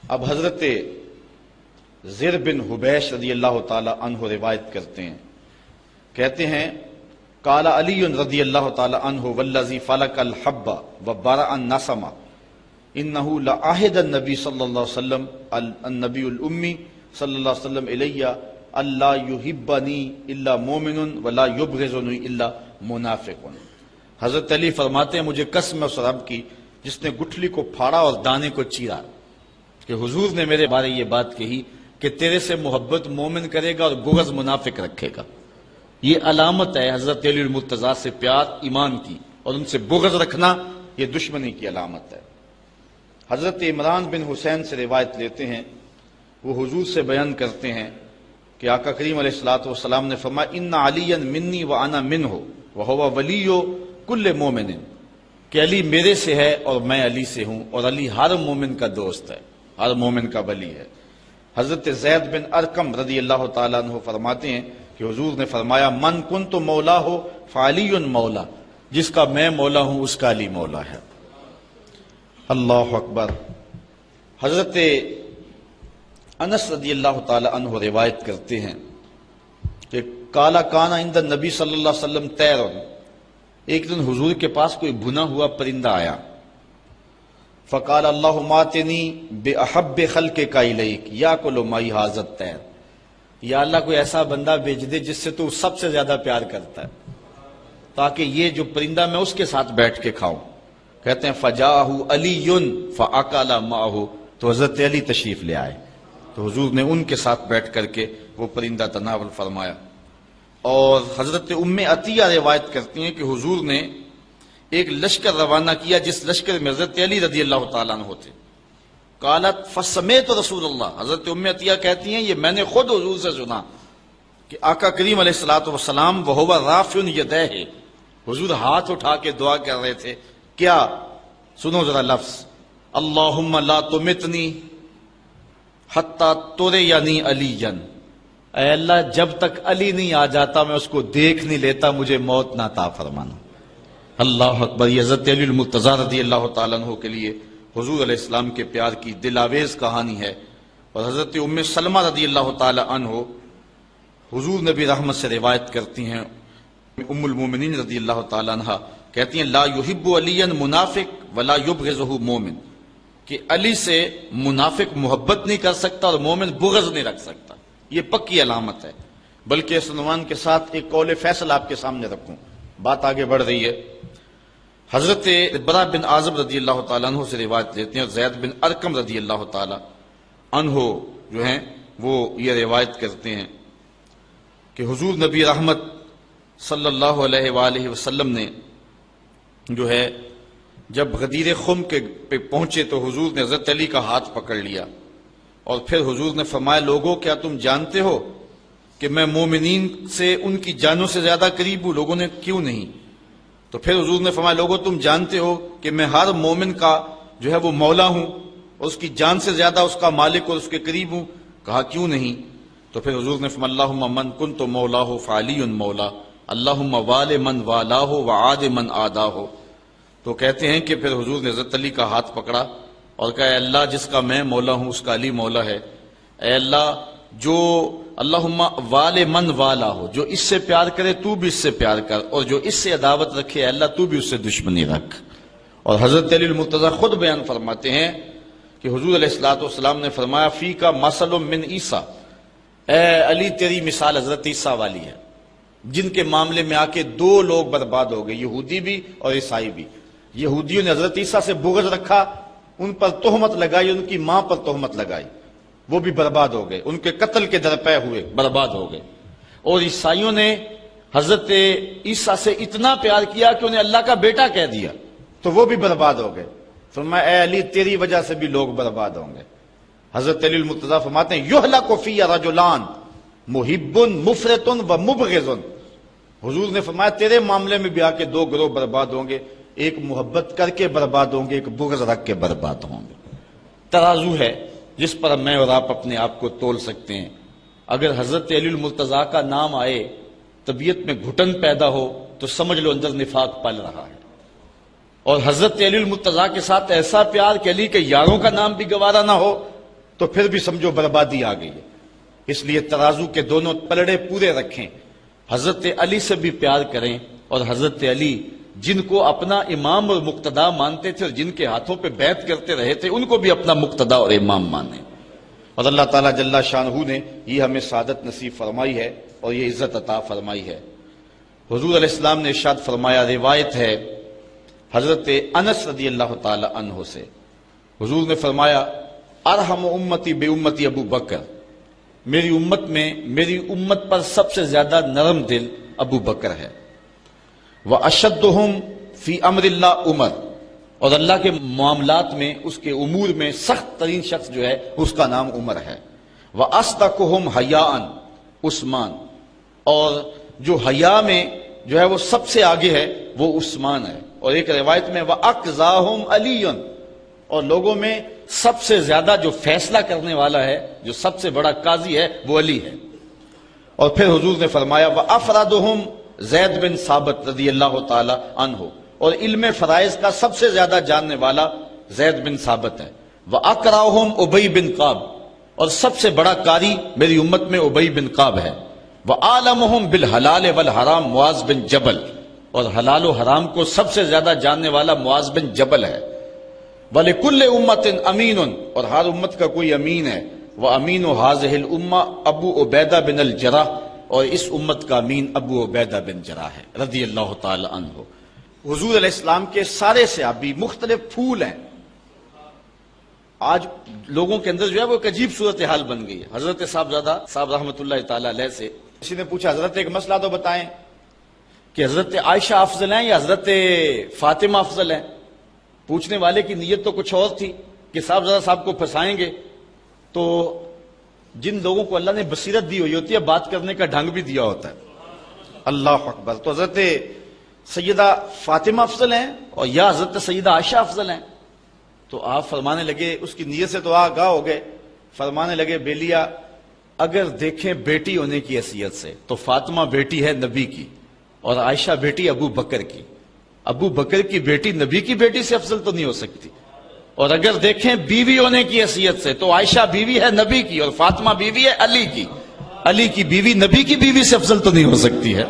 اب حضرت زر بن حبیش رضی اللہ تعالی عنہ روایت کرتے ہیں، کہتے ہیں قال علی رضی اللہ تعالی عنہ والذی فلق الحب وبرأ النسم انہ لعہد النبی صلی اللہ علیہ وسلم النبی الامی صلی اللہ علیہ وسلم الی اللہ یحبنی الا مومن ولا یبغضنی الا منافق۔ حضرت علی فرماتے ہیں مجھے قسم ہے اس رب کی جس نے گٹھلی کو پھاڑا اور دانے کو چیرا، کہ حضور نے میرے بارے یہ بات کہی کہ تیرے سے محبت مومن کرے گا اور بغض منافق رکھے گا۔ یہ علامت ہے حضرت علی المرتضیٰ سے پیار ایمان کی، اور ان سے بغض رکھنا یہ دشمنی کی علامت ہے۔ حضرت عمران بن حسین سے روایت لیتے ہیں، وہ حضور سے بیان کرتے ہیں کہ آقا کریم علیہ الصلوۃ والسلام نے فرمایا ان علی منی وانا منہ وہو ولی کل مومن، کہ علی میرے سے ہے اور میں علی سے ہوں، اور علی ہر مومن کا دوست ہے، ہر مومن کا ولی ہے۔ حضرت زید بن ارقم رضی اللہ تعالیٰ عنہ فرماتے ہیں کہ حضور نے فرمایا من کنت مولا ہو فعلی مولا، جس کا میں مولا ہوں اس کا علی مولا ہے۔ اللہ اکبر۔ حضرت انس رضی اللہ تعالی عنہ روایت کرتے ہیں کہ کالا کانا عند النبی صلی اللہ علیہ وسلم طیر، ایک دن حضور کے پاس کوئی بھنا ہوا پرندہ آیا، فقال اللہم آتنی بأحب خلقک الیک یاکل معی ھذا الطیر، یا اللہ کوئی ایسا بندہ بھیج دے جس سے تو سب سے زیادہ پیار کرتا ہے، تاکہ یہ جو پرندہ میں اس کے ساتھ بیٹھ کے کھاؤں۔ کہتے ہیں فجاءہ علی فاکل معہ، تو حضرت علی تشریف لے آئے، تو حضور نے ان کے ساتھ بیٹھ کر کے وہ پرندہ تناول فرمایا۔ اور حضرت ام عطیہ روایت کرتی ہیں کہ حضور نے ایک لشکر روانہ کیا جس لشکر میں حضرت علی رضی اللہ تعالیٰ عنہ تھے۔ قالت فسمیت رسول اللہ، حضرت ام عطیہ کہتی ہیں یہ میں نے خود حضور سے سنا کہ آقا کریم علیہ الصلوۃ والسلام وہو رافع یدیہ، حضور ہاتھ اٹھا کے دعا کر رہے تھے، کیا؟ سنو ذرا لفظ، اللہم لا تمتنی حتی ترینی علی، اے اللہ جب تک علی نہیں آ جاتا میں اس کو دیکھ نہیں لیتا، مجھے موت نہ عطا فرمانا۔ اللہ اکبر۔ یہ حضرت علی المرتضیٰ رضی اللہ تعالیٰ عنہ کے لیے حضور علیہ السلام کے پیار کی دلاویز کہانی ہے۔ اور حضرت ام سلمہ رضی اللہ تعالیٰ عنہ حضور نبی رحمت سے روایت کرتی ہیں، ام المومنین رضی اللہ تعالیٰ عنہ کہتی ہیں لا یحب علی منافق ولا یبغضہ مومن، کہ علی سے منافق محبت نہیں کر سکتا اور مومن بغض نہیں رکھ سکتا، یہ پکی علامت ہے۔ بلکہ اس عنوان کے ساتھ ایک قول فیصل آپ کے سامنے رکھوں، بات آگے بڑھ رہی ہے۔ حضرت برا بن عازب رضی اللہ تعالیٰ عنہ سے روایت لیتے ہیں، اور زید بن ارقم رضی اللہ تعالیٰ عنہ جو ہیں وہ یہ روایت کرتے ہیں کہ حضور نبی رحمت صلی اللہ علیہ وآلہ وسلم نے جو ہے جب غدیر خم کے پہ پہنچے تو حضور نے حضرت علی کا ہاتھ پکڑ لیا، اور پھر حضور نے فرمایا لوگوں کیا تم جانتے ہو کہ میں مومنین سے ان کی جانوں سے زیادہ قریب ہوں؟ لوگوں نے کیوں نہیں؟ تو پھر حضور نے فرمایا لوگوں تم جانتے ہو کہ میں ہر مومن کا جو ہے وہ مولا ہوں اور اس کی جان سے زیادہ اس کا مالک اور اس کے قریب ہوں؟ کہا کیوں نہیں؟ تو پھر حضور نے فرمایا اللہم من کنت مولاہ فعلی مولا، اللہم وال من والاہ وعاد من آداہ۔ تو کہتے ہیں کہ پھر حضور نے حضرت علی کا ہاتھ پکڑا اور کہا اے اللہ جس کا میں مولا ہوں اس کا علی مولا ہے، اے اللہ جو اللہم وال من والا ہو، جو اس سے پیار کرے تو بھی اس سے پیار کر، اور جو اس سے عداوت رکھے اے اللہ تو بھی اس سے دشمنی رکھ۔ اور حضرت علی المرتضیٰ خود بیان فرماتے ہیں کہ حضور علیہ الصلوۃ والسلام نے فرمایا فی کا مثل من عیسیٰ، اے علی تیری مثال حضرت عیسیٰ والی ہے، جن کے معاملے میں آ کے دو لوگ برباد ہو گئے، یہودی بھی اور عیسائی بھی۔ یہودیوں نے حضرت عیسیٰ سے بغض رکھا، ان پر تہمت لگائی، ان کی ماں پر تہمت لگائی، وہ بھی برباد ہو گئے، ان کے قتل کے درپے ہوئے، برباد ہو گئے۔ اور عیسائیوں نے حضرت عیسیٰ سے اتنا پیار کیا کہ انہیں اللہ کا بیٹا کہہ دیا، تو وہ بھی برباد ہو گئے۔ فرمایا اے علی تیری وجہ سے بھی لوگ برباد ہوں گے۔ حضرت علی المرتضیٰ فرماتے ہیں یہلک فی رجلان محب مفرط و مبغض، حضور نے فرمایا تیرے معاملے میں بھی آ کے دو گروہ برباد ہوں گے، ایک محبت کر کے برباد ہوں گے، ایک بغض رکھ کے برباد ہوں گے۔ ترازو ہے جس پر میں اور آپ اپنے آپ کو تول سکتے ہیں۔ اگر حضرت علی المرتضیٰ کا نام آئے، طبیعت میں گھٹن پیدا ہو، تو سمجھ لو اندر نفاق پل رہا ہے۔ اور حضرت علی المرتضیٰ کے ساتھ ایسا پیار کہ علی کے یاروں کا نام بھی گوارا نہ ہو، تو پھر بھی سمجھو بربادی آ گئی ہے۔ اس لیے ترازو کے دونوں پلڑے پورے رکھیں، حضرت علی سے بھی پیار کریں، اور حضرت علی جن کو اپنا امام اور مقتدا مانتے تھے اور جن کے ہاتھوں پہ بیعت کرتے رہے تھے، ان کو بھی اپنا مقتدا اور امام مانیں۔ اور اللہ تعالیٰ جل شانہ نے یہ ہمیں سعادت نصیب فرمائی ہے اور یہ عزت عطا فرمائی ہے۔ حضور علیہ السلام نے ارشاد فرمایا، روایت ہے حضرت انس رضی اللہ تعالی عنہ سے، حضور نے فرمایا، ارحم امتی بے امتی ابو بکر، میری امت میں میری امت پر سب سے زیادہ نرم دل ابو بکر ہے، واشدہم فی امر اللہ عمر، اور اللہ کے معاملات میں، اس کے امور میں سخت ترین شخص جو ہے اس کا نام عمر ہے، واصدقہم حیاء عثمان، اور جو حیا میں جو ہے وہ سب سے آگے ہے وہ عثمان ہے، اور ایک روایت میں وَأَقْضَاهُمْ عَلِيٌّ، اور لوگوں میں سب سے زیادہ جو فیصلہ کرنے والا ہے، جو سب سے بڑا قاضی ہے، وہ علی ہے۔ اور پھر حضور نے فرمایا وَأَفْرَدُهُمْ زید بن ثابت رضی اللہ تعالی عنہ، اور علم فرائض کا سب سے زیادہ جاننے والا زید بن ثابت ہے۔ وَأَقْرَأُهُمْ اُبَيْ بن قعب، اور سب سے بڑا قاری میری امت میں ابی بن قعب ہے۔ وَعَالَمُهُمْ بِالْحَلَالِ وَالْحَرَامِ معاذ بن جبل، اور حلال و حرام کو سب سے زیادہ جاننے والا معاذ بن جبل ہے۔ وَلِكُلِّ أُمَّةٍ أَمِينٌ، اور ہر امت کا کوئی امین ہے۔ وَأَمِينُ هَذِهِ الْأُمَّةِ ابو عبیدہ بن الجراح، اور اس امت کا امین ابو عبیدہ بن جراح ہے رضی اللہ تعالی عنہ۔ حضور علیہ السلام کے سارے صحابی مختلف پھول ہیں۔ آج لوگوں کے اندر جو ہے وہ ایک عجیب صورتحال بن گئی ہے۔ حضرت صاحبزادہ صاحب رحمۃ اللہ تعالی علیہ سے کسی نے پوچھا، حضرت ایک مسئلہ تو بتائیں کہ حضرت عائشہ افضل ہیں یا حضرت فاطمہ افضل ہیں؟ پوچھنے والے کی نیت تو کچھ اور تھی کہ صاحبزادہ صاحب کو پھنسائیں گے، تو جن لوگوں کو اللہ نے بصیرت دی ہوئی ہوتی ہے بات کرنے کا ڈھنگ بھی دیا ہوتا ہے۔ اللہ اکبر، تو حضرت سیدہ فاطمہ افضل ہیں اور یا حضرت سیدہ عائشہ افضل ہیں؟ تو آپ فرمانے لگے، اس کی نیت سے تو آگاہ ہو گئے، فرمانے لگے بیلیا اگر دیکھیں بیٹی ہونے کی حیثیت سے تو فاطمہ بیٹی ہے نبی کی اور عائشہ بیٹی ابو بکر کی۔ ابو بکر کی بیٹی نبی کی بیٹی سے افضل تو نہیں ہو سکتی، اور اگر دیکھیں بیوی ہونے کی حیثیت سے تو عائشہ بیوی ہے نبی کی اور فاطمہ بیوی ہے علی کی۔ علی کی بیوی نبی کی بیوی سے افضل تو نہیں ہو سکتی ہے،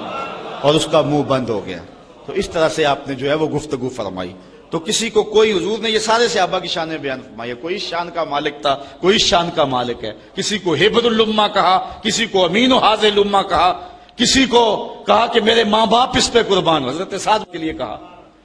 اور اس کا منہ بند ہو گیا۔ تو اس طرح سے آپ نے جو ہے وہ گفتگو فرمائی۔ تو کسی کو کوئی، حضور نے یہ سارے صحابہ کی شانیں بیان فرمائی ہے، کوئی اس شان کا مالک تھا، کوئی اس شان کا مالک ہے، کسی کو ہیبر الامہ کہا، کسی کو امین و حاضر الامہ کہا، کسی کو کہا کہ میرے ماں باپ اس پہ قربان، حضرت سعد کے لیے کہا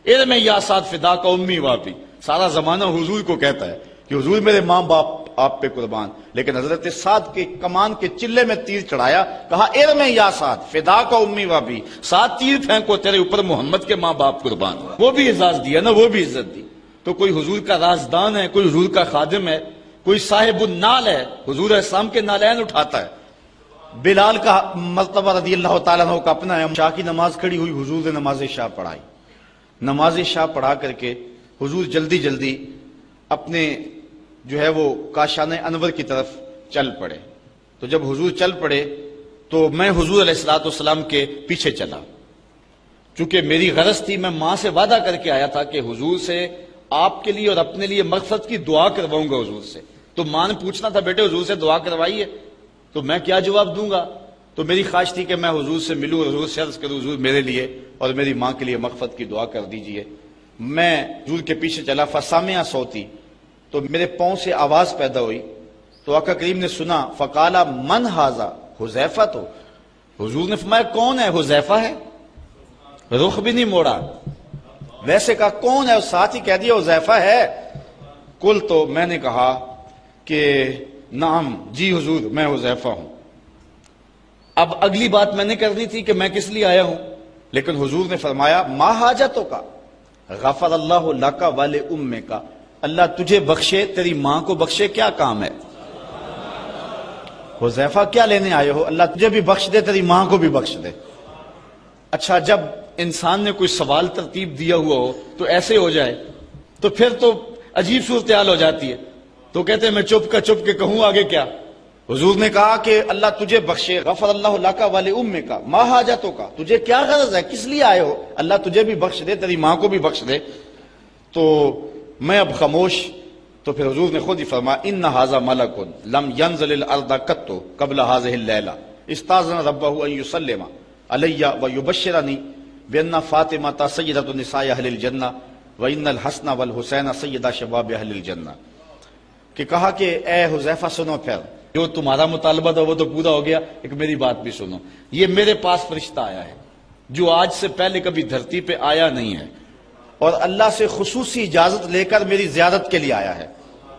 ارم یا سعد فدا کا امی واپی، سارا زمانہ حضور کو کہتا ہے کہ حضور میرے ماں باپ آپ پہ قربان، لیکن حضرت سعد کے کمان کے چلے میں تیر چڑھایا، کہا ارم یا سعد فدا کا امی واپی، سعد تیر پھینکو تیرے اوپر محمد کے ماں باپ قربان۔ وہ بھی اعزاز دیا نا، وہ بھی عزت دی۔ تو کوئی حضور کا رازدان ہے، کوئی حضور کا خادم ہے، کوئی صاحب النال ہے، حضور اسلام کے نالین اٹھاتا ہے۔ بلال کا مرتبہ رضی اللہ تعالیٰ عنہ کا اپنا ہے، شاہ کی نماز کھڑی ہوئی، حضور نے نماز شاہ پڑھائی، نماز شاہ پڑھا کر کے حضور جلدی جلدی اپنے جو ہے وہ کاشان انور کی طرف چل پڑے۔ تو جب حضور چل پڑے تو میں حضور علیہ السلام کے پیچھے چلا، چونکہ میری غرض تھی، میں ماں سے وعدہ کر کے آیا تھا کہ حضور سے آپ کے لیے اور اپنے لیے مغفرت کی دعا کرواؤں گا حضور سے۔ تو ماں نے پوچھنا تھا بیٹے حضور سے دعا کروائیے، تو میں کیا جواب دوں گا؟ تو میری خواہش تھی کہ میں حضور سے ملوں، حضور سے عرض کروں حضور میرے لیے اور میری ماں کے لیے مغفرت کی دعا کر دیجئے۔ میں حضور کے پیچھے چلا، فسامع صوتی، تو میرے پاؤں سے آواز پیدا ہوئی، تو آقا کریم نے سنا، فقالا من ھذا حذیفہ، تو حضور نے فرمایا کون ہے؟ حذیفہ ہے۔ رخ بھی نہیں موڑا، ویسے کہا کون ہے، اور ساتھ ہی کہہ دیا حذیفہ ہے۔ کل تو میں نے کہا کہ نعم جی حضور میں حذیفہ ہوں۔ اب اگلی بات میں نے کرنی تھی کہ میں کس لیے آیا ہوں، لیکن حضور نے فرمایا ما حاجتوں کا غفر اللہ لک ول امک، اللہ تجھے بخشے تیری ماں کو بخشے، کیا کام ہے؟ حذیفہ کیا لینے آئے ہو؟ اللہ تجھے بھی بخش دے تیری ماں کو بھی بخش دے۔ اچھا جب انسان نے کوئی سوال ترتیب دیا ہوا ہو تو ایسے ہو جائے تو پھر تو عجیب صورتحال ہو جاتی ہے، تو کہتے ہیں میں چپ کے کہوں آگے کیا؟ حضور نے کہا کہ اللہ تجھے بخشے، غفر اللہ لک ول امک، ما حاجتوں کا، تجھے کیا غرض ہے، کس لیے آئے ہو، اللہ تجھے بھی بخش دے تیری ماں کو بھی بخش دے۔ تو میں اب خاموش، تو پھر حضور نے خود ہی فرمایا ان ھذا ملک لم ينزل الارض قط قبل هذه الليله استاذن ربه ان يسلم علی ويبشرني بان فاطمہ سیدۃ النساء اہل الجنہ وان الحسن والحسین سیدہ شباب اہل الجنہ، کہ کہا کہ اے حذیفہ سنو، پھر جو تمہارا مطالبہ تھا وہ تو پورا ہو گیا، ایک میری بات بھی سنو، یہ میرے پاس فرشتہ آیا ہے جو آج سے پہلے کبھی دھرتی پہ آیا نہیں ہے، اور اللہ سے خصوصی اجازت لے کر میری زیارت کے لیے آیا ہے،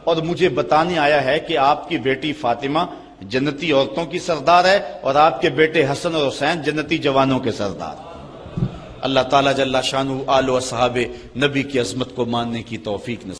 اور مجھے بتانے آیا ہے کہ آپ کی بیٹی فاطمہ جنتی عورتوں کی سردار ہے اور آپ کے بیٹے حسن اور حسین جنتی جوانوں کے سردار۔ اللہ تعالیٰ جل شانہ آل و اصحاب نبی کی عظمت کو ماننے کی توفیق نصیب